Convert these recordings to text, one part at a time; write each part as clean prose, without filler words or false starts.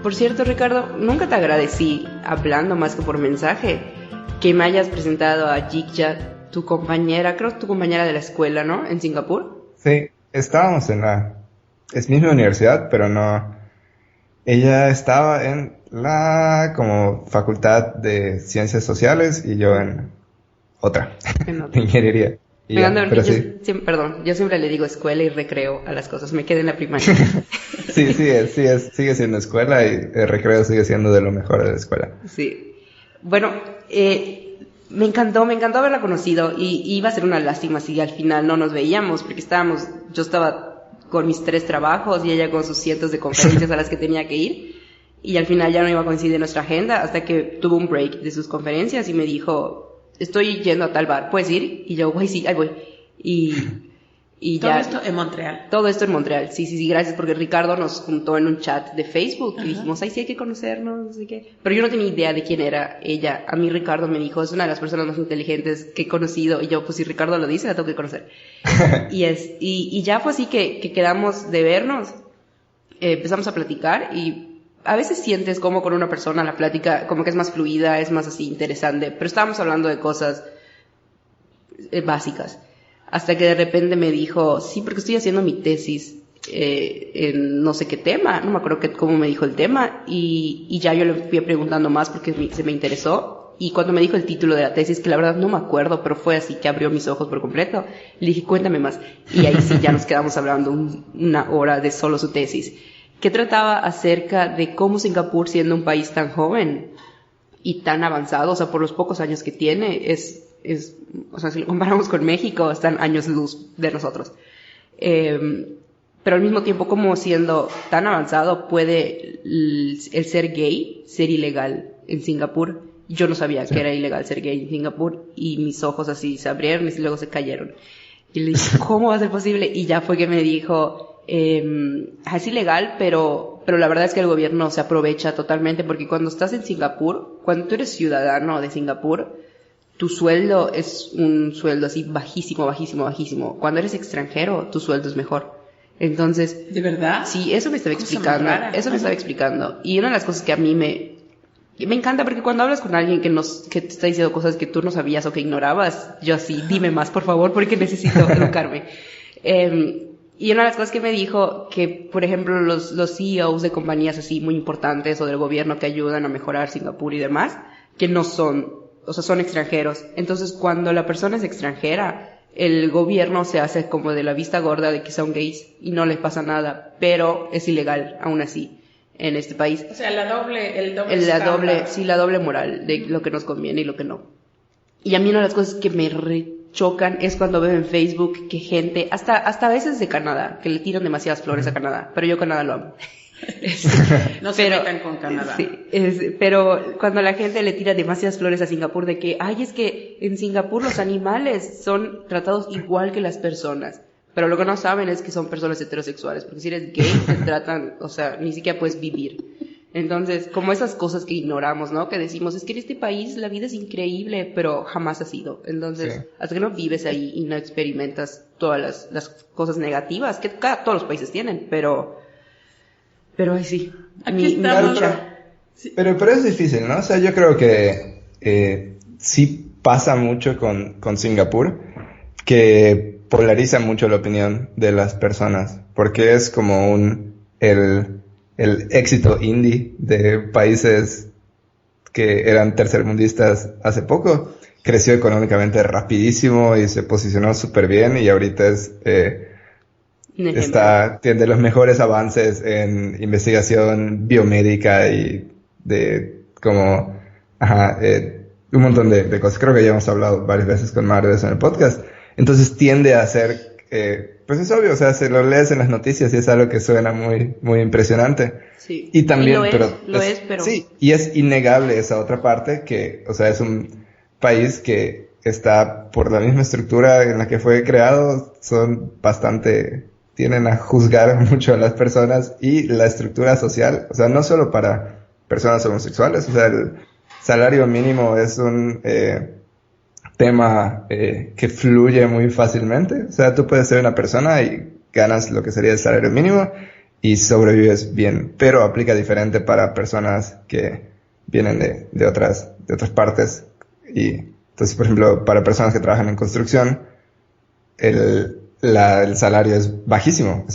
Por cierto, Ricardo, nunca te agradecí, hablando más que por mensaje, que me hayas presentado a Jikja, tu compañera, creo que tu compañera de la escuela, ¿no? En Singapur. Sí, estábamos en es misma universidad, pero no. Ella estaba en la como facultad de ciencias sociales y yo en otra, ingeniería. Yo siempre le digo escuela y recreo a las cosas, me quedé en la primaria. Sí, sigue siendo escuela y el recreo sigue siendo de lo mejor de la escuela. Sí. Bueno, me encantó haberla conocido y iba a ser una lástima si al final no nos veíamos porque yo estaba con mis 3 trabajos y ella con sus cientos de conferencias a las que tenía que ir y al final ya no iba a coincidir nuestra agenda hasta que tuvo un break de sus conferencias y me dijo, estoy yendo a tal bar, ¿puedes ir? Y yo, güey, sí, ahí voy. Y todo ya, esto en Montreal. Todo esto en Montreal, sí, gracias, porque Ricardo nos juntó en un chat de Facebook y dijimos, ay, sí hay que conocernos, no sé qué. Pero yo no tenía idea de quién era ella. A mí Ricardo me dijo, es una de las personas más inteligentes que he conocido. Y yo, pues si Ricardo lo dice, la tengo que conocer. y ya fue así que quedamos de vernos, empezamos a platicar y a veces sientes como con una persona la plática como que es más fluida, es más así interesante, pero estábamos hablando de cosas básicas. Hasta que de repente me dijo, sí, porque estoy haciendo mi tesis en no sé qué tema, no me acuerdo cómo me dijo el tema, y ya yo le fui preguntando más porque se me interesó, y cuando me dijo el título de la tesis, que la verdad no me acuerdo, pero fue así que abrió mis ojos por completo, le dije, cuéntame más, y ahí sí ya nos quedamos hablando una hora de solo su tesis, que trataba acerca de cómo Singapur, siendo un país tan joven y tan avanzado, o sea, por los pocos años que tiene, o sea, si lo comparamos con México, están años luz de nosotros. Pero al mismo tiempo, como siendo tan avanzado, puede el ser gay ser ilegal en Singapur. Yo no sabía que era ilegal ser gay en Singapur y mis ojos así se abrieron y luego se cayeron. Y le dije, ¿cómo va a ser posible? Y ya fue que me dijo, es ilegal, pero la verdad es que el gobierno se aprovecha totalmente porque cuando estás en Singapur, cuando tú eres ciudadano de Singapur, tu sueldo es un sueldo así bajísimo. Cuando eres extranjero, tu sueldo es mejor. Entonces, ¿de verdad? Sí, eso me estaba explicando. Y una de las cosas que a mí me encanta, porque cuando hablas con alguien que te está diciendo cosas que tú no sabías o que ignorabas, yo así, dime más, por favor, porque necesito educarme. Y una de las cosas que me dijo, que por ejemplo los CEOs de compañías así muy importantes o del gobierno que ayudan a mejorar Singapur y demás, que no son, o sea, son extranjeros. Entonces, cuando la persona es extranjera, el gobierno se hace como de la vista gorda de que son gays y no les pasa nada, pero es ilegal aún así en este país. O sea, el doble moral de lo que nos conviene y lo que no. Y a mí una de las cosas que me chocan es cuando veo en Facebook que gente, hasta a veces de Canadá, que le tiran demasiadas flores a Canadá, pero yo Canadá lo amo. No se metan con Canadá. Sí, pero cuando la gente le tira demasiadas flores a Singapur de que, ay, es que en Singapur los animales son tratados igual que las personas, pero lo que no saben es que son personas heterosexuales, porque si eres gay te tratan, o sea, ni siquiera puedes vivir. Entonces, como esas cosas que ignoramos, ¿no? Que decimos, es que en este país la vida es increíble, pero jamás ha sido. Entonces, sí, hasta que no vives ahí y no experimentas todas las cosas negativas que todos los países tienen, pero ahí sí, aquí está lucha. Pero es difícil, ¿no? O sea, yo creo que sí pasa mucho con Singapur, que polariza mucho la opinión de las personas, porque es como el éxito indie de países que eran tercermundistas hace poco, creció económicamente rapidísimo y se posicionó súper bien y ahorita tiene los mejores avances en investigación biomédica y de como un montón de cosas. Creo que ya hemos hablado varias veces con Mario de eso en el podcast. Entonces tiende a ser pues es obvio, o sea, se lo lees en las noticias y es algo que suena muy, muy impresionante. Sí. Y también, lo es, pero sí, y es innegable esa otra parte que, o sea, es un país que está por la misma estructura en la que fue creado, tienden a juzgar mucho a las personas y la estructura social, o sea, no solo para personas homosexuales, o sea, salario mínimo es un tema que fluye muy fácilmente. O sea, tú puedes ser una persona y ganas lo que sería el salario mínimo y sobrevives bien, pero aplica diferente para personas que vienen de otras partes. Y entonces, por ejemplo, para personas que trabajan en construcción, el salario es bajísimo.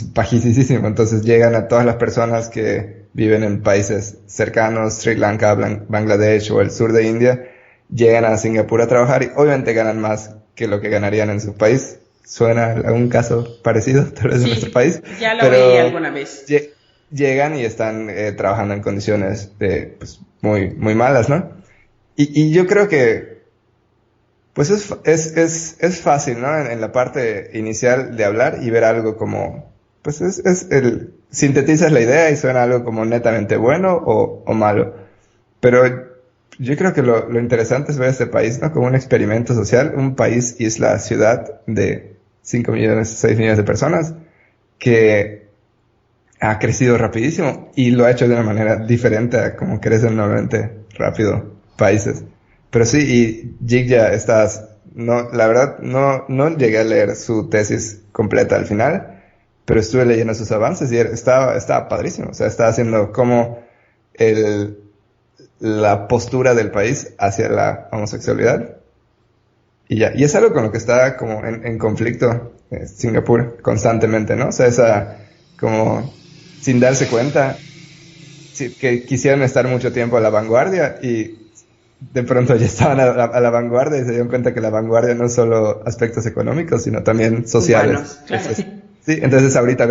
Entonces llegan a todas las personas que viven en países cercanos, Sri Lanka, Bangladesh o el sur de India, llegan a Singapur a trabajar y obviamente ganan más que lo que ganarían en su país. ¿Suena algún caso parecido tal vez en nuestro país? Ya lo oí alguna vez. Llegan y están trabajando en condiciones pues, muy, muy malas, ¿no? Y yo creo que pues es fácil, ¿no? En la parte inicial de hablar y ver algo como, pues sintetizas la idea y suena algo como netamente bueno o malo. Pero yo creo que lo interesante es ver este país, ¿no? Como un experimento social, un país, isla, ciudad de 5 millones, 6 millones de personas que ha crecido rapidísimo y lo ha hecho de una manera diferente a como crecen normalmente rápido países. Pero sí, y Jigya la verdad, no llegué a leer su tesis completa al final, pero estuve leyendo sus avances y estaba padrísimo. O sea, estaba haciendo como la postura del país hacia la homosexualidad. Y es algo con lo que está como en conflicto Singapur constantemente, ¿no? O sea, como sin darse cuenta, que quisieran estar mucho tiempo a la vanguardia y de pronto ya estaban a la vanguardia y se dieron cuenta que la vanguardia no es solo aspectos económicos, sino también sociales. Humanos, claro. Sí, entonces ahorita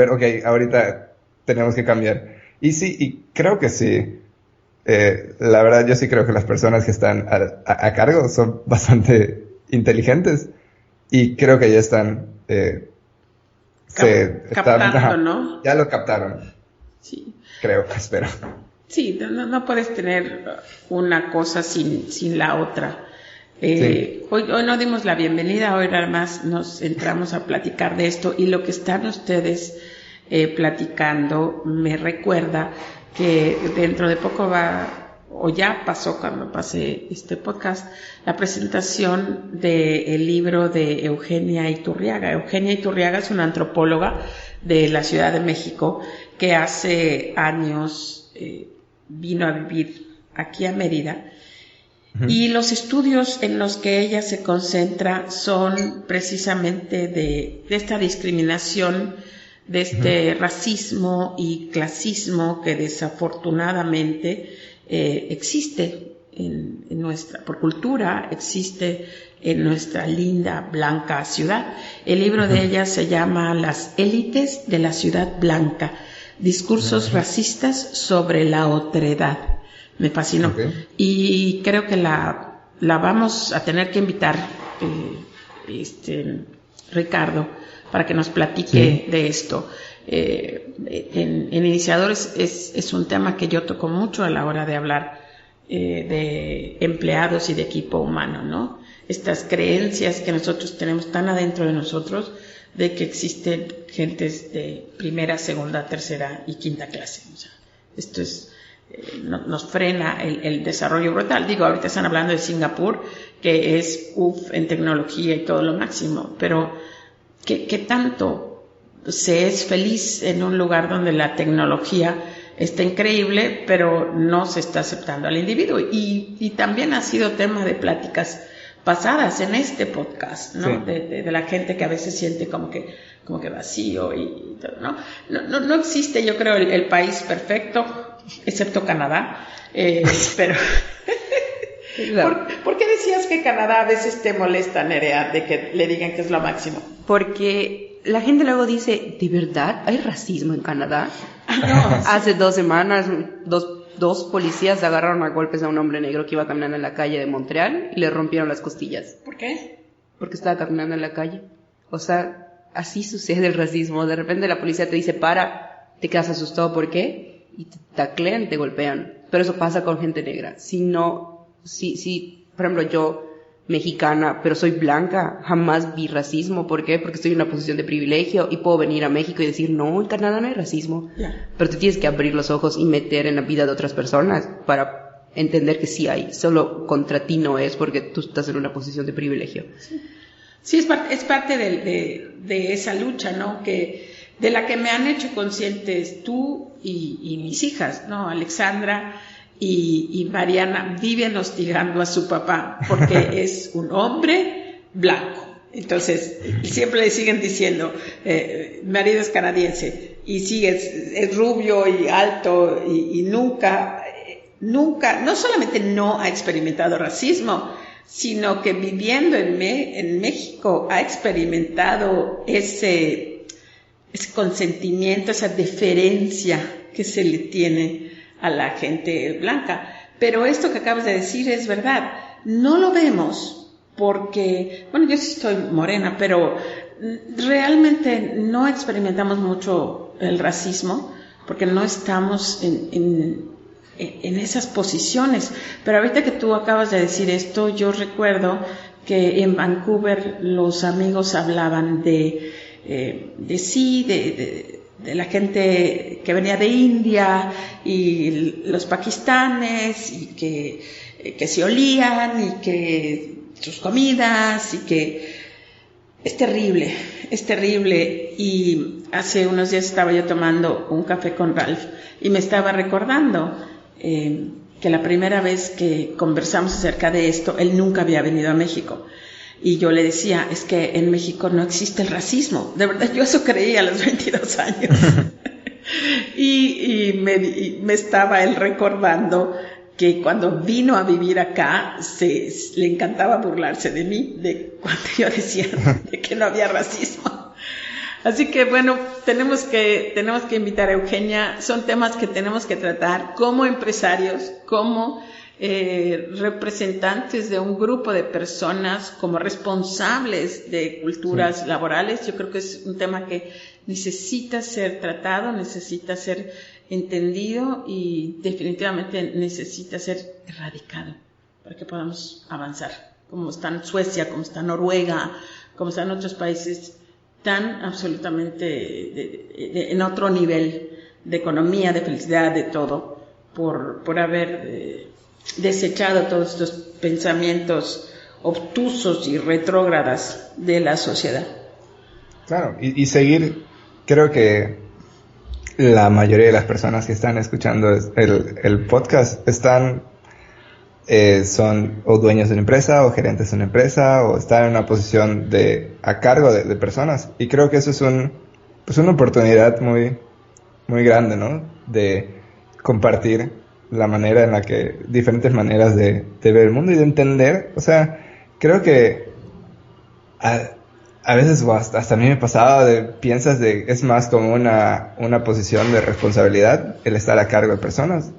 tenemos que cambiar. Y sí, y creo que sí. La verdad, yo sí creo que las personas que están a cargo son bastante inteligentes y creo que ya están captando, ¿no? Ya lo captaron. Sí. Espero. Sí, no puedes tener una cosa sin la otra. Sí. Hoy no dimos la bienvenida, hoy nada más nos entramos a platicar de esto y lo que están ustedes platicando me recuerda que dentro de poco o ya pasó cuando pase este podcast, la presentación del libro de Eugenia Iturriaga. Eugenia Iturriaga es una antropóloga de la Ciudad de México que hace años vino a vivir aquí a Mérida. Y los estudios en los que ella se concentra son precisamente de esta discriminación, de este racismo y clasismo que desafortunadamente existe por cultura, existe en nuestra linda, blanca ciudad. El libro de ella se llama Las élites de la ciudad blanca, discursos racistas sobre la otredad. Me fascinó. Okay. Y creo que la vamos a tener que invitar, Ricardo, para que nos platique de esto. En Iniciadores es un tema que yo toco mucho a la hora de hablar de empleados y de equipo humano, ¿no? Estas creencias que nosotros tenemos tan adentro de nosotros de que existen gentes de primera, segunda, tercera y quinta clase. O sea, esto nos frena el desarrollo brutal. Digo, ahorita están hablando de Singapur, que es en tecnología y todo lo máximo, pero ¿qué tanto se es feliz en un lugar donde la tecnología está increíble, pero no se está aceptando al individuo? Y también ha sido tema de pláticas pasadas en este podcast, ¿no? Sí. De la gente que a veces siente como que vacío y todo, ¿no? No existe, yo creo, el país perfecto, excepto Canadá, pero ¿por qué decías que Canadá a veces te molesta, Nerea, de que le digan que es lo máximo? Porque la gente luego dice, ¿de verdad hay racismo en Canadá? No, Hace 2 semanas, dos policías agarraron a golpes a un hombre negro que iba caminando en la calle de Montreal y le rompieron las costillas. ¿Por qué? Porque estaba caminando en la calle. O sea, así sucede el racismo. De repente la policía te dice, para, te quedas asustado, ¿por qué? Y te taclean, te golpean. Pero eso pasa con gente negra. Si, por ejemplo, yo, mexicana, pero soy blanca, jamás vi racismo. ¿Por qué? Porque estoy en una posición de privilegio y puedo venir a México y decir, no, en Canadá no hay racismo. Yeah. Pero te tienes que abrir los ojos y meter en la vida de otras personas para entender que sí hay, solo contra ti no es porque tú estás en una posición de privilegio. Sí, es parte de esa lucha, ¿no? De la que me han hecho conscientes tú y mis hijas, ¿no? Alexandra y Mariana viven hostigando a su papá porque es un hombre blanco. Entonces, siempre le siguen diciendo, mi marido es canadiense y sigue, es rubio y alto y nunca, no solamente no ha experimentado racismo, sino que viviendo en México ha experimentado ese consentimiento, esa deferencia que se le tiene a la gente blanca. Pero esto que acabas de decir es verdad, no lo vemos porque, bueno, yo sí estoy morena, pero realmente no experimentamos mucho el racismo porque no estamos en esas posiciones. Pero ahorita que tú acabas de decir esto, yo recuerdo que en Vancouver los amigos hablaban de la gente que venía de India y los pakistanes y que se olían y que sus comidas y que es terrible. Y hace unos días estaba yo tomando un café con Ralph y me estaba recordando que la primera vez que conversamos acerca de esto, él nunca había venido a México. Y yo le decía, es que en México no existe el racismo. De verdad, yo eso creía a los 22 años. y me estaba él recordando que cuando vino a vivir acá, le encantaba burlarse de mí, de cuando yo decía de que no había racismo. Así que bueno, tenemos que invitar a Eugenia. Son temas que tenemos que tratar como empresarios, como representantes de un grupo de personas, como responsables de culturas laborales. Yo creo que es un tema que necesita ser tratado, necesita ser entendido y definitivamente necesita ser erradicado para que podamos avanzar, como está en Suecia, como está en Noruega, como están otros países tan absolutamente en otro nivel de economía, de felicidad, de todo, por haber desechado todos estos pensamientos obtusos y retrógradas de la sociedad. Claro, y seguir, creo que la mayoría de las personas que están escuchando el podcast son o dueños de una empresa o gerentes de una empresa o están en una posición a cargo de personas, y creo que eso es una oportunidad muy, muy grande, ¿no? De compartir la manera en la que, diferentes maneras de ver el mundo y de entender. O sea, creo que a veces hasta a mí me pasaba piensas es más como una posición de responsabilidad el estar a cargo de personas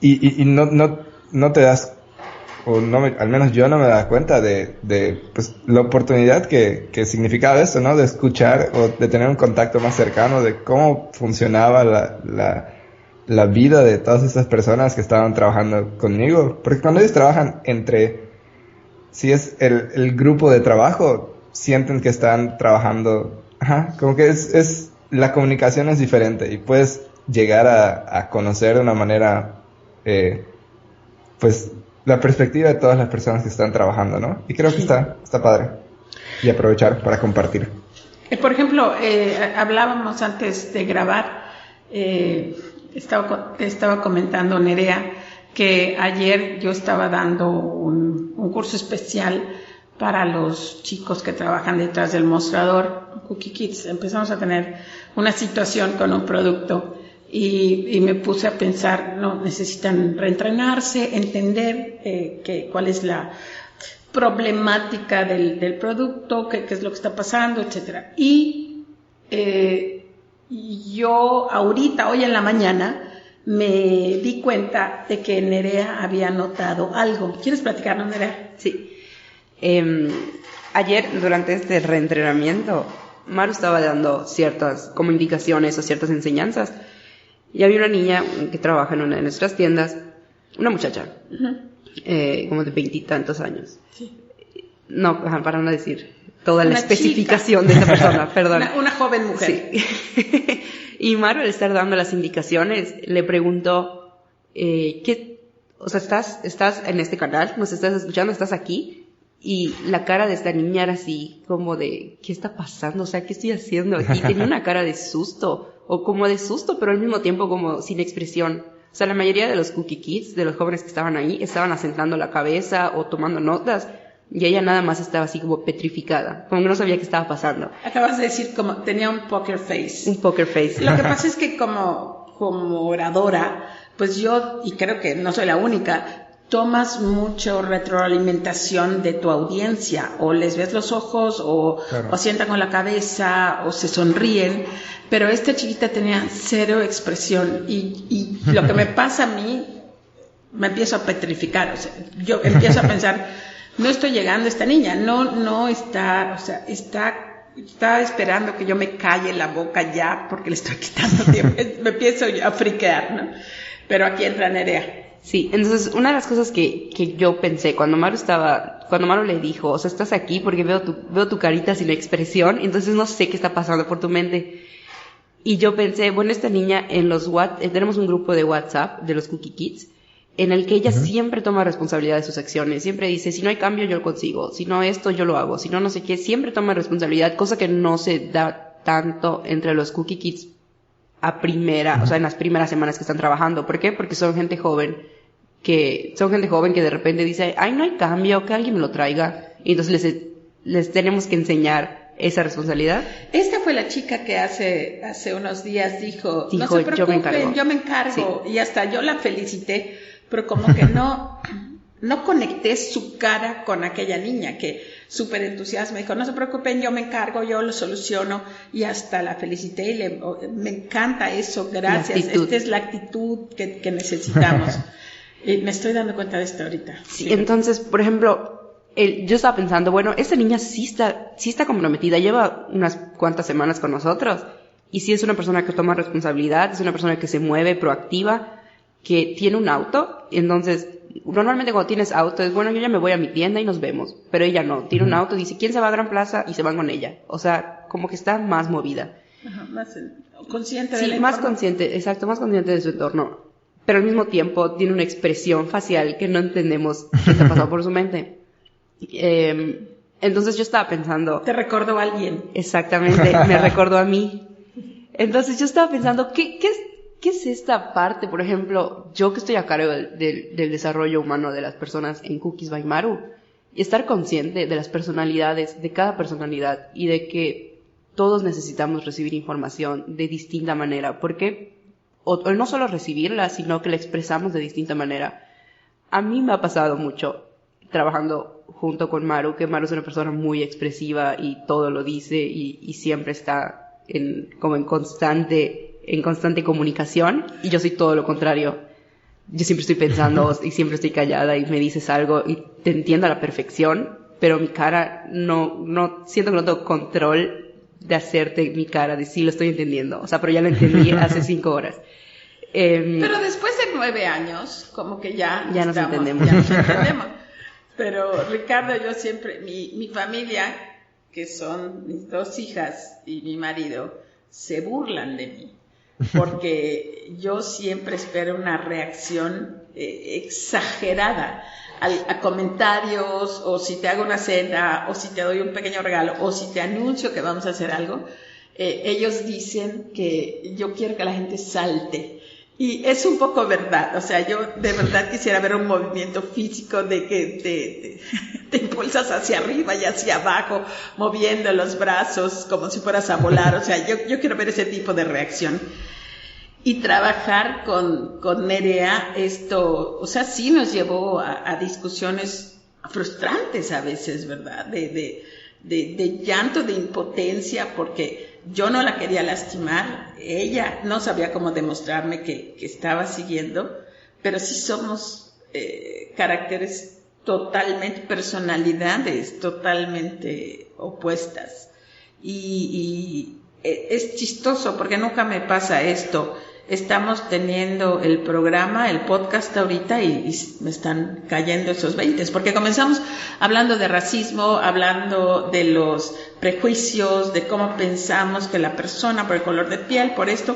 y no te das, o no, al menos yo no me daba cuenta de pues la oportunidad que significaba esto, ¿no? De escuchar o de tener un contacto más cercano de cómo funcionaba la vida de todas estas personas que estaban trabajando conmigo, porque cuando ellos trabajan si es el grupo de trabajo, sienten que están trabajando, como que la comunicación es diferente y puedes llegar a conocer de una manera, pues, la perspectiva de todas las personas que están trabajando, ¿no? Y creo que está padre. Y aprovechar para compartir. Por ejemplo, hablábamos antes de grabar, estaba comentando Nerea que ayer yo estaba dando un curso especial para los chicos que trabajan detrás del mostrador, Cookie Kids. Empezamos a tener una situación con un producto y me puse a pensar, no, necesitan reentrenarse, entender cuál es la problemática del producto, qué es lo que está pasando, etcétera. Y yo ahorita, hoy en la mañana, me di cuenta de que Nerea había notado algo. ¿Quieres platicarnos, Nerea? Sí. Ayer, durante este reentrenamiento, Maru estaba dando ciertas como indicaciones o ciertas enseñanzas, y había una niña que trabaja en una de nuestras tiendas, una muchacha, como de 20 y tantos años. Sí. No, para no decir toda la Una especificación chica. de esa persona, perdón. Una joven mujer. Sí. Y Maru, al estar dando las indicaciones, le preguntó, o sea, estás en este canal, nos estás escuchando, estás aquí, y la cara de esta niña era así, como de, ¿qué está pasando? O sea, ¿qué estoy haciendo aquí? Tenía una cara de susto, o como de susto, pero al mismo tiempo como sin expresión. O sea, la mayoría de los Cookie Kids, de los jóvenes que estaban ahí, estaban asentando la cabeza o tomando notas, y ella nada más estaba así como petrificada, como que no sabía qué estaba pasando. Acabas de decir como tenía un poker face. Un poker face. Lo que pasa es que como oradora, pues yo, y creo que no soy la única, tomas mucho retroalimentación de tu audiencia, o les ves los ojos, o sientan con la cabeza, o se sonríen, pero esta chiquita tenía cero expresión, y lo que me pasa a mí, me empiezo a petrificar, o sea, yo empiezo a pensar, no estoy llegando a esta niña, no está, o sea, está esperando que yo me calle la boca ya, porque le estoy quitando tiempo, me empiezo a friquear, ¿no? Pero aquí entra Nerea. Sí, entonces una de las cosas que yo pensé cuando Maru le dijo, o sea, estás aquí porque veo tu carita sin expresión, entonces no sé qué está pasando por tu mente. Y yo pensé, bueno, esta niña tenemos un grupo de WhatsApp de los Cookie Kids, en el que ella siempre toma responsabilidad de sus acciones, siempre dice, si no hay cambio yo lo consigo, si no esto yo lo hago, si no sé qué, siempre toma responsabilidad, cosa que no se da tanto entre los Cookie Kids o sea, en las primeras semanas que están trabajando. ¿Por qué? Porque son gente joven que de repente dice, ay, no hay cambio, que alguien me lo traiga. Y entonces les tenemos que enseñar esa responsabilidad. Esta fue la chica que hace unos días dijo no se preocupen, yo me encargo. Sí. Y hasta yo la felicité, pero como que no conecté su cara con aquella niña que súper entusiasma, dijo, no se preocupen, yo me encargo, yo lo soluciono, y hasta la felicité y me encanta eso, gracias, esta es la actitud que necesitamos. Y me estoy dando cuenta de esto ahorita. Sí, entonces, por ejemplo, yo estaba pensando, bueno, esta niña sí está comprometida, lleva unas cuantas semanas con nosotros, y sí es una persona que toma responsabilidad, es una persona que se mueve, proactiva, que tiene un auto, entonces, normalmente cuando tienes auto es, bueno, yo ya me voy a mi tienda y nos vemos, pero ella no, tiene un auto, dice, ¿quién se va a Gran Plaza? Y se van con ella, o sea, como que está más movida. Ajá, más consciente del entorno. Más consciente, exacto, más consciente de su entorno, pero al mismo tiempo tiene una expresión facial que no entendemos qué está pasando por su mente. Entonces yo estaba pensando... ¿Te recordó a alguien? Exactamente, me recordó a mí. Entonces yo estaba pensando, ¿qué es esta parte? Por ejemplo, yo que estoy a cargo del desarrollo humano de las personas en Cookies by Maru, y estar consciente de las personalidades, de cada personalidad, y de que todos necesitamos recibir información de distinta manera, porque o no solo recibirla, sino que la expresamos de distinta manera. A mí me ha pasado mucho trabajando junto con Maru, que Maru es una persona muy expresiva y todo lo dice y siempre está en constante comunicación, y yo soy todo lo contrario. Yo siempre estoy pensando y siempre estoy callada, y me dices algo y te entiendo a la perfección, pero mi cara no siento que no tengo control de hacerte mi cara de sí lo estoy entendiendo, o sea, pero ya lo entendí hace 5 horas. Pero después de 9 años, como que ya nos entendemos. Pero Ricardo, yo siempre, mi familia, que son mis 2 hijas y mi marido, se burlan de mí, porque yo siempre espero una reacción exagerada a comentarios, o si te hago una cena, o si te doy un pequeño regalo, o si te anuncio que vamos a hacer algo. Ellos dicen que yo quiero que la gente salte, y es un poco verdad. O sea, yo de verdad quisiera ver un movimiento físico de que te impulsas hacia arriba y hacia abajo, moviendo los brazos como si fueras a volar. O sea, yo quiero ver ese tipo de reacción. Y trabajar con Nerea, esto, o sea, sí nos llevó a discusiones frustrantes a veces, ¿verdad? De llanto, de impotencia, porque yo no la quería lastimar, ella no sabía cómo demostrarme que estaba siguiendo, pero sí somos caracteres totalmente, personalidades totalmente opuestas. Y es chistoso porque nunca me pasa esto. Estamos teniendo el programa, el podcast ahorita, y me están cayendo esos 20, porque comenzamos hablando de racismo, hablando de los prejuicios, de cómo pensamos que la persona por el color de piel, por esto,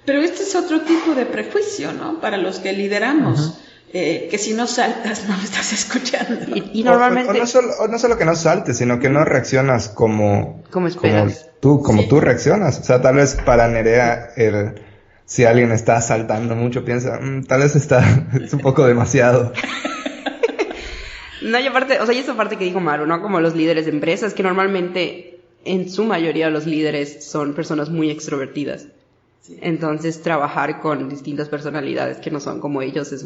pero este es otro tipo de prejuicio, ¿no? Para los que lideramos. que si no saltas no me estás escuchando. Y normalmente... O no solo que no saltes, sino que no reaccionas como esperas. Como tú reaccionas. O sea, tal vez para Nerea, si alguien está saltando mucho, piensa, tal vez es un poco demasiado. No, y aparte, o sea, y esa parte que dijo Maru, ¿no? Como los líderes de empresas, que normalmente, en su mayoría, los líderes son personas muy extrovertidas. Sí. Entonces, trabajar con distintas personalidades que no son como ellos es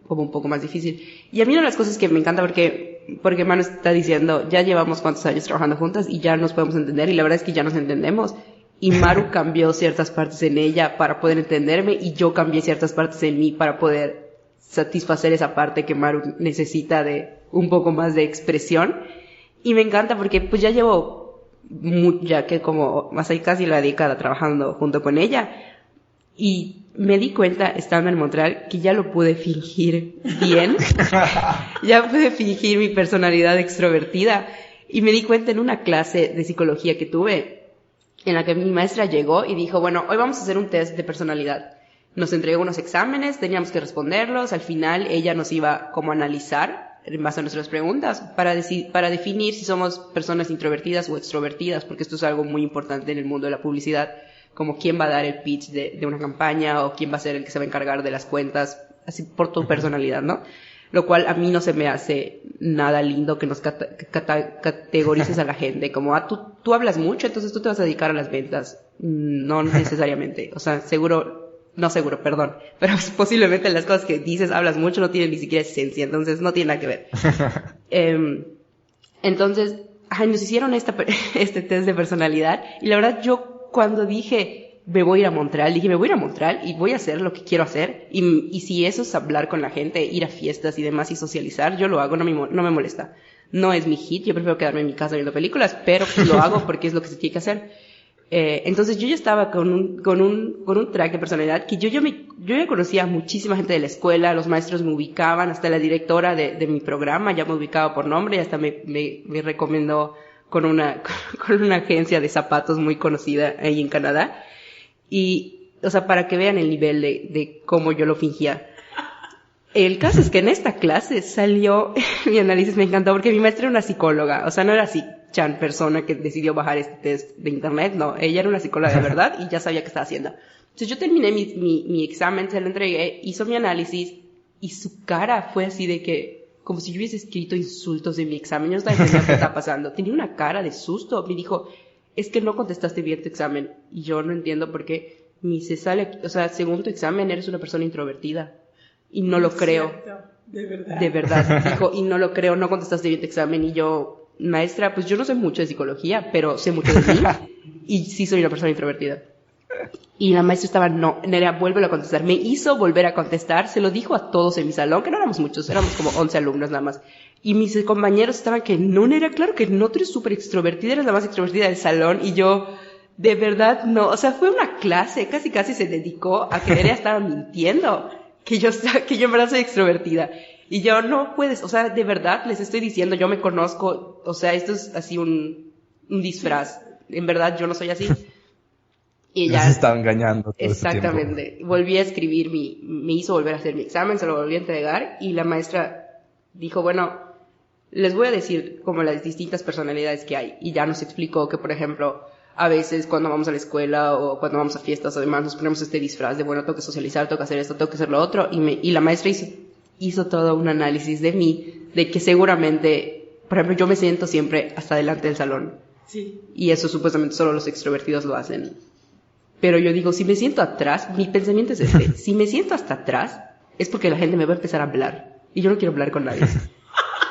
como un poco más difícil. Y a mí una de las cosas que me encanta porque Manu está diciendo, ya llevamos cuántos años trabajando juntas y ya nos podemos entender, y la verdad es que ya nos entendemos. Y Maru cambió ciertas partes en ella para poder entenderme, y yo cambié ciertas partes en mí para poder satisfacer esa parte que Maru necesita de un poco más de expresión. Y me encanta porque pues ya llevo ya que como más hay casi la década trabajando junto con ella, y me di cuenta estando en Montreal que ya lo pude fingir bien. Ya pude fingir mi personalidad extrovertida, y me di cuenta en una clase de psicología que tuve en la que mi maestra llegó y dijo, bueno, hoy vamos a hacer un test de personalidad. Nos entregó unos exámenes, teníamos que responderlos. Al final ella nos iba como a analizar en base a nuestras preguntas para definir si somos personas introvertidas o extrovertidas, porque esto es algo muy importante en el mundo de la publicidad, como quién va a dar el pitch de una campaña, o quién va a ser el que se va a encargar de las cuentas, así por tu personalidad, ¿no? Lo cual a mí no se me hace nada lindo que nos categorices a la gente, como, tú hablas mucho, entonces tú te vas a dedicar a las ventas. No necesariamente, o sea, perdón, pero posiblemente las cosas que dices, hablas mucho, no tienen ni siquiera esencia, entonces no tiene nada que ver. Entonces, nos hicieron este test de personalidad, y la verdad yo cuando dije, me voy a ir a Montreal y voy a hacer lo que quiero hacer, y si eso es hablar con la gente, ir a fiestas y demás y socializar, yo lo hago, no me molesta. No es mi hit, yo prefiero quedarme en mi casa viendo películas, pero pues lo hago porque es lo que se tiene que hacer. Entonces yo ya estaba con un track de personalidad que yo ya conocía a muchísima gente de la escuela, los maestros me ubicaban, hasta la directora de mi programa ya me ubicaba por nombre, y hasta me recomendó con una agencia de zapatos muy conocida ahí en Canadá. Y, o sea, para que vean el nivel de cómo yo lo fingía. El caso es que en esta clase salió mi análisis, me encantó porque mi maestra era una psicóloga, o sea, no era así persona que decidió bajar este test de internet, no, ella era una psicóloga de verdad y ya sabía qué estaba haciendo. Entonces yo terminé mi examen, se lo entregué, hizo mi análisis, y su cara fue así de que, como si yo hubiese escrito insultos en mi examen, yo no estaba entendiendo qué estaba pasando, tenía una cara de susto, me dijo, es que no contestaste bien tu examen, y yo no entiendo por qué. Me dice, o sea, según tu examen eres una persona introvertida, y no lo creo. De verdad, dijo, y no lo creo, no contestaste bien tu examen, y yo, maestra, pues yo no sé mucho de psicología, pero sé mucho de mí, y sí soy una persona introvertida. Y la maestra estaba, no, Nerea, vuélvelo a contestar. Me hizo volver a contestar, se lo dijo a todos en mi salón, que no éramos muchos, éramos como 11 alumnos nada más. Y mis compañeros estaban que, no, Nerea, claro que no, tú eres súper extrovertida, eres la más extrovertida del salón, y yo, de verdad, no, o sea, fue una clase, casi se dedicó a que Nerea estaba mintiendo, que yo en verdad soy extrovertida. Y yo, no puedes, o sea, de verdad les estoy diciendo, yo me conozco, o sea, esto es así un disfraz, en verdad yo no soy así. Y ya se estaba engañando todo exactamente, ese tiempo. Volví a escribir me hizo volver a hacer mi examen, se lo volví a entregar, y la maestra dijo, bueno, les voy a decir como las distintas personalidades que hay, y ya nos explicó que, por ejemplo, a veces cuando vamos a la escuela o cuando vamos a fiestas o demás, nos ponemos este disfraz de, bueno, tengo que socializar, tengo que hacer esto, tengo que hacer lo otro, y la maestra hizo todo un análisis de mí, de que seguramente, por ejemplo, yo me siento siempre hasta delante del salón. Sí. Y eso supuestamente solo los extrovertidos lo hacen. Pero yo digo, si me siento atrás, mi pensamiento es si me siento hasta atrás, es porque la gente me va a empezar a hablar. Y yo no quiero hablar con nadie.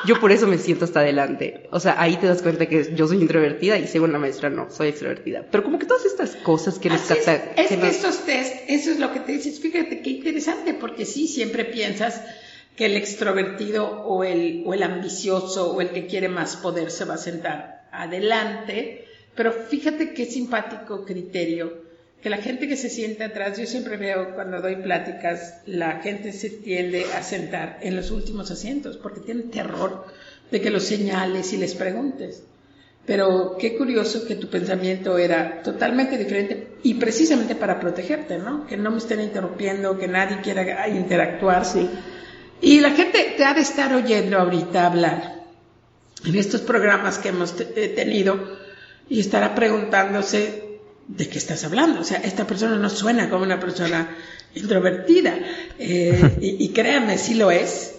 Yo por eso me siento hasta adelante. O sea, ahí te das cuenta que yo soy introvertida y según la maestra no, soy extrovertida. Pero como que todas estas cosas que nos... estos test, eso es lo que te dices. Fíjate qué interesante, porque sí, siempre piensas que el extrovertido o el ambicioso o el que quiere más poder se va a sentar adelante, pero fíjate qué simpático criterio, que la gente que se sienta atrás, yo siempre veo cuando doy pláticas, la gente se tiende a sentar en los últimos asientos, porque tienen terror de que los señales y les preguntes. Pero qué curioso que tu pensamiento era totalmente diferente y precisamente para protegerte, ¿no? Que no me estén interrumpiendo, que nadie quiera interactuar. Sí. Y la gente te ha de estar oyendo ahorita hablar en estos programas que hemos tenido y estará preguntándose de qué estás hablando. O sea, esta persona no suena como una persona introvertida. Y créanme, sí lo es.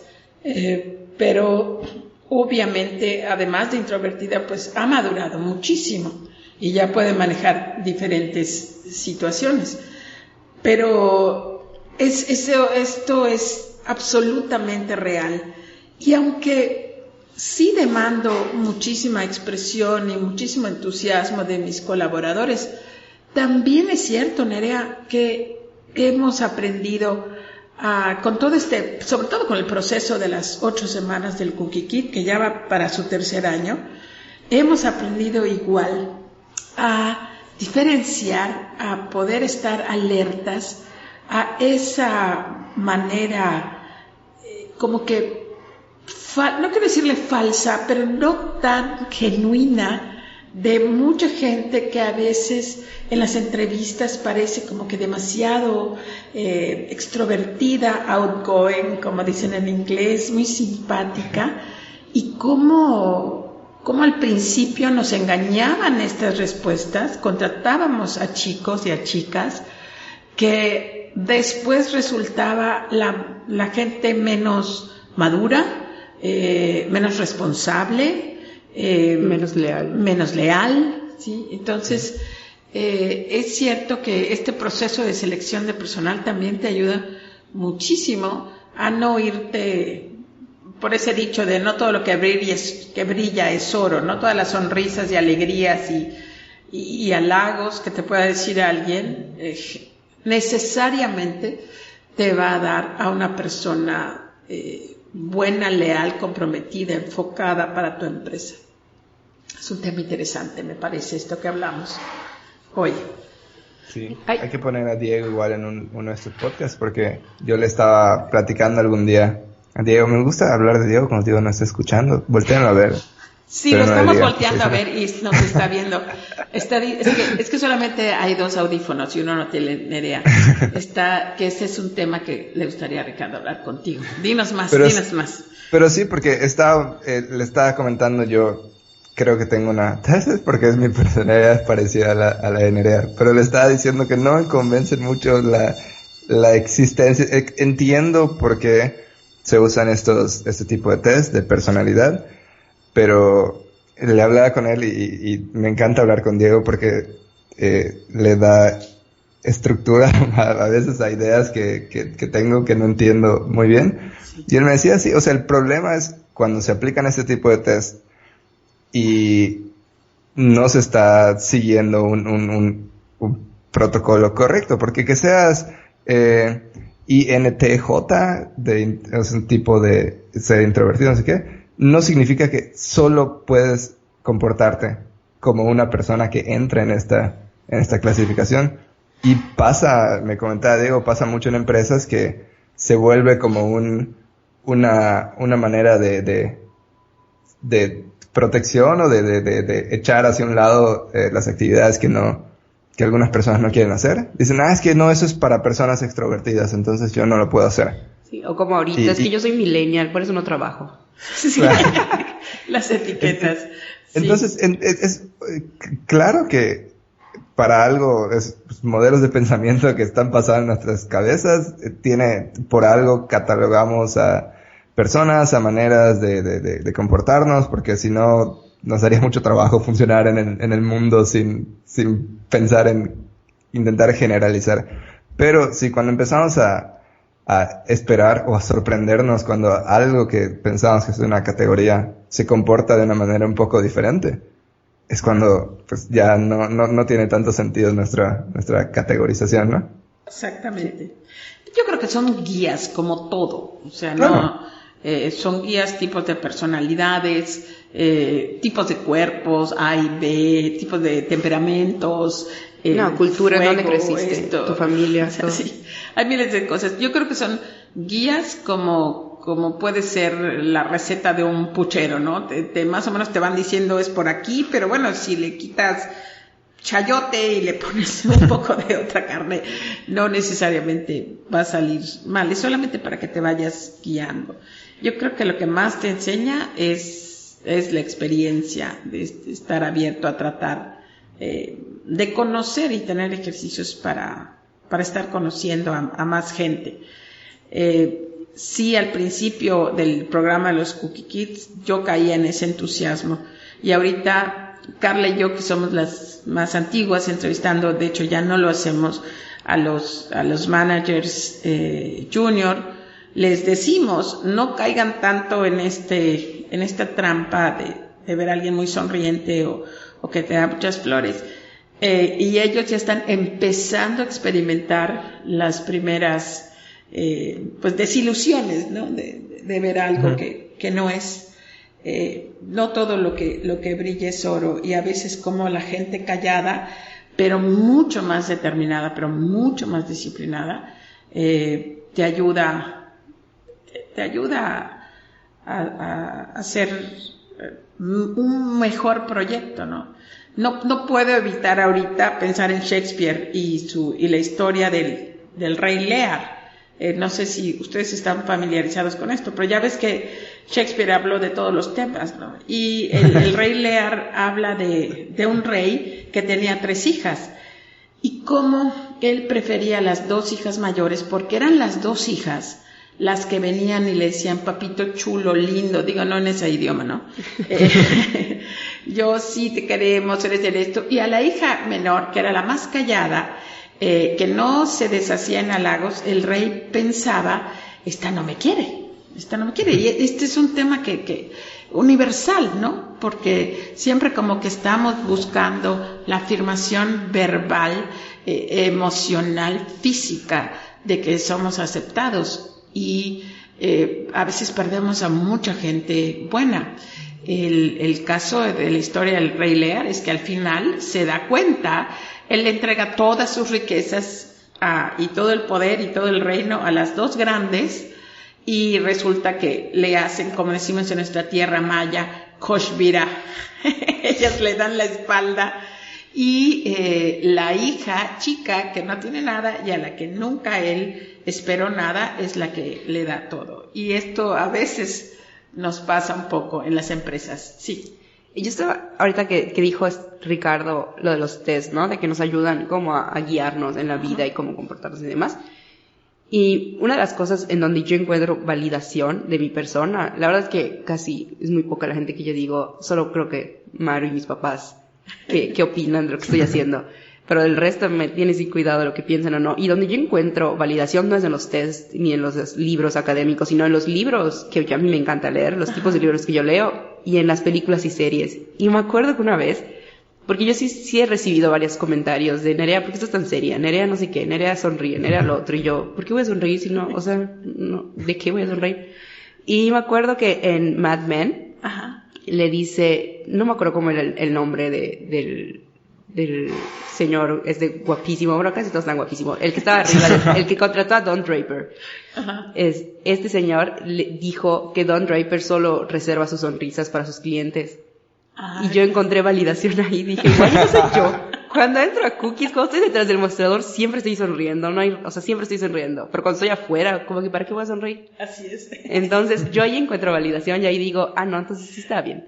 Pero obviamente, además de introvertida, pues ha madurado muchísimo y ya puede manejar diferentes situaciones. Pero esto es absolutamente real. Y aunque sí demando muchísima expresión y muchísimo entusiasmo de mis colaboradores, también es cierto, Nerea, que hemos aprendido con todo sobre todo con el proceso de las 8 semanas del Cookie Kit, que ya va para su 3er año, hemos aprendido igual a diferenciar, a poder estar alertas a esa manera como que, no quiero decirle falsa, pero no tan genuina de mucha gente que a veces en las entrevistas parece como que demasiado extrovertida, outgoing, como dicen en inglés, muy simpática, y cómo al principio nos engañaban estas respuestas, contratábamos a chicos y a chicas que después resultaba la gente menos madura, menos responsable, menos leal, ¿sí? Entonces, es cierto que este proceso de selección de personal también te ayuda muchísimo a no irte por ese dicho de no todo lo que brilla es oro, no todas las sonrisas y alegrías y halagos que te pueda decir alguien necesariamente te va a dar a una persona buena, leal, comprometida, enfocada para tu empresa. Es un tema interesante, me parece, esto que hablamos hoy. Sí, hay que poner a Diego igual en uno de estos podcasts, porque yo le estaba platicando algún día a Diego. Me gusta hablar de Diego cuando Diego no está escuchando. Voltéenlo a ver. Sí, lo estamos volteando a ver y nos está viendo. Es que solamente hay 2 audífonos y uno no tiene Nerea. Que ese es un tema que le gustaría a Ricardo hablar contigo. Dinos más. Pero sí, porque le estaba comentando yo, creo que tengo porque es mi personalidad parecida a la de Nerea, pero le estaba diciendo que no me convence mucho la existencia. Entiendo por qué se usan este tipo de test de personalidad, pero le hablaba con él y me encanta hablar con Diego porque le da estructura a veces a ideas que tengo que no entiendo muy bien. Y él me decía, sí, o sea, el problema es cuando se aplican este tipo de test y no se está siguiendo un protocolo correcto, porque que seas INTJ, es un tipo de ser introvertido, no sé qué, no significa que solo puedes comportarte como una persona que entra en esta clasificación. Y me comentaba Diego, pasa mucho en empresas que se vuelve como una manera de protección o de echar hacia un lado las actividades que algunas personas no quieren hacer. Dicen, es que no, eso es para personas extrovertidas, entonces yo no lo puedo hacer. Sí, o como ahorita, es que yo soy millennial, por eso no trabajo. Sí. Las etiquetas. Entonces, es claro que para algo, modelos de pensamiento que están pasados en nuestras cabezas, por algo catalogamos a personas, a maneras de comportarnos, porque si no, nos haría mucho trabajo funcionar en el mundo sin pensar en intentar generalizar. Pero sí, cuando empezamos a esperar o a sorprendernos cuando algo que pensábamos que es una categoría se comporta de una manera un poco diferente, es cuando pues ya no tiene tanto sentido nuestra categorización, ¿no? Exactamente. Yo creo que son guías como todo, o sea, claro. Son guías, tipos de personalidades, tipos de cuerpos, A y B, tipos de temperamentos, cultura, fuego, ¿dónde creciste? Tu familia, o sea, todo. Sí, hay miles de cosas. Yo creo que son guías como puede ser la receta de un puchero, ¿no? Más o menos te van diciendo es por aquí, pero bueno, si le quitas chayote y le pones un poco de otra carne, no necesariamente va a salir mal, es solamente para que te vayas guiando. Yo creo que lo que más te enseña es la experiencia de estar abierto a tratar de conocer y tener ejercicios para estar conociendo a más gente. Sí, al principio del programa de los Cookie Kids yo caía en ese entusiasmo y ahorita Carla y yo, que somos las más antiguas entrevistando, de hecho ya no lo hacemos, a los managers junior, les decimos no caigan tanto en esta trampa de ver a alguien muy sonriente o que te da muchas flores, y ellos ya están empezando a experimentar las primeras pues desilusiones, ¿no? de ver algo que no es. No todo lo que brilla es oro, y a veces como la gente callada, pero mucho más determinada, pero mucho más disciplinada, te ayuda a hacer un mejor proyecto, ¿no? No puedo evitar ahorita pensar en Shakespeare y la historia del rey Lear. No sé si ustedes están familiarizados con esto, pero ya ves que Shakespeare habló de todos los temas, ¿no? Y el rey Lear habla de un rey que tenía 3 hijas y cómo él prefería a las 2 hijas mayores, porque eran las 2 hijas las que venían y le decían papito chulo, lindo, digo no en ese idioma, ¿no? Yo sí te queremos, eres de esto. Y a la hija menor, que era la más callada, que no se deshacía en halagos, el rey pensaba, esta no me quiere. Y este es un tema que universal, ¿no? Porque siempre como que estamos buscando la afirmación verbal, emocional, física, de que somos aceptados, y a veces perdemos a mucha gente buena. El caso de la historia del rey Lear es que al final se da cuenta, él le entrega todas sus riquezas y todo el poder y todo el reino a las 2 grandes, y resulta que le hacen, como decimos en nuestra tierra maya, koshbira. Ellas le dan la espalda, y la hija chica que no tiene nada y a la que nunca él esperó nada es la que le da todo. Y esto a veces nos pasa un poco en las empresas, sí. Y yo estaba, ahorita que dijo Ricardo lo de los test, ¿no? De que nos ayudan como a guiarnos en la vida y cómo comportarnos y demás. Y una de las cosas en donde yo encuentro validación de mi persona, la verdad es que casi es muy poca la gente que yo digo, solo creo que Maru y mis papás que opinan de lo que estoy haciendo. Pero el resto me tiene sin cuidado de lo que piensan o no. Y donde yo encuentro validación no es en los test ni en los libros académicos, sino en los libros que a mí me encanta leer, los tipos de libros que yo leo, y en las películas y series. Y me acuerdo que una vez, porque yo sí he recibido varios comentarios de Nerea, ¿por qué estás tan seria? Nerea no sé qué, Nerea sonríe, Nerea lo otro. Y yo, ¿por qué voy a sonreír si no? O sea, no, ¿de qué voy a sonreír? Y me acuerdo que en Mad Men, le dice, no me acuerdo cómo era el nombre del señor, guapísimo, bueno, casi todos están guapísimos, el que estaba arriba, el que contrató a Don Draper. Este señor le dijo que Don Draper solo reserva sus sonrisas para sus clientes. Y yo encontré validación ahí, dije, igual no soy yo. Cuando entro a Cookies, cuando estoy detrás del mostrador, siempre estoy sonriendo, siempre estoy sonriendo. Pero cuando estoy afuera, como que ¿para qué voy a sonreír? Así es. Entonces, yo ahí encuentro validación y ahí digo, no, entonces sí está bien.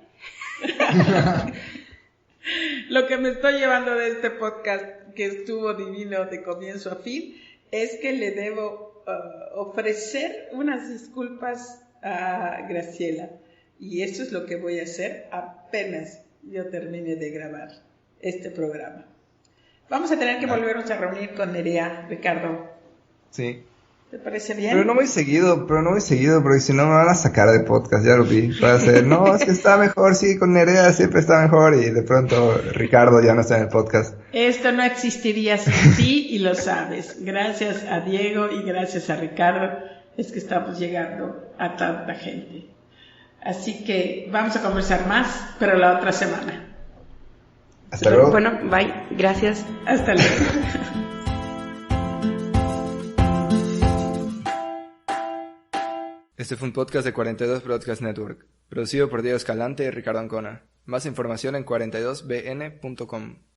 Lo que me estoy llevando de este podcast, que estuvo divino de comienzo a fin, es que le debo ofrecer unas disculpas a Graciela. Y eso es lo que voy a hacer apenas yo termine de grabar este programa. Vamos a tener que volvernos a reunir con Nerea, Ricardo. Sí. ¿Te parece bien? Pero no muy seguido, porque si no me van a sacar de podcast, ya lo vi. Va a ser, no, es que está mejor, sí, con Nerea siempre está mejor, y de pronto Ricardo ya no está en el podcast. Esto no existiría sin ti y lo sabes. Gracias a Diego y gracias a Ricardo es que estamos llegando a tanta gente. Así que vamos a conversar más, pero la otra semana. Hasta luego. Bueno, bye, gracias. Hasta luego. Este fue un podcast de 42 Broadcast Network, producido por Diego Escalante y Ricardo Ancona. Más información en 42bn.com.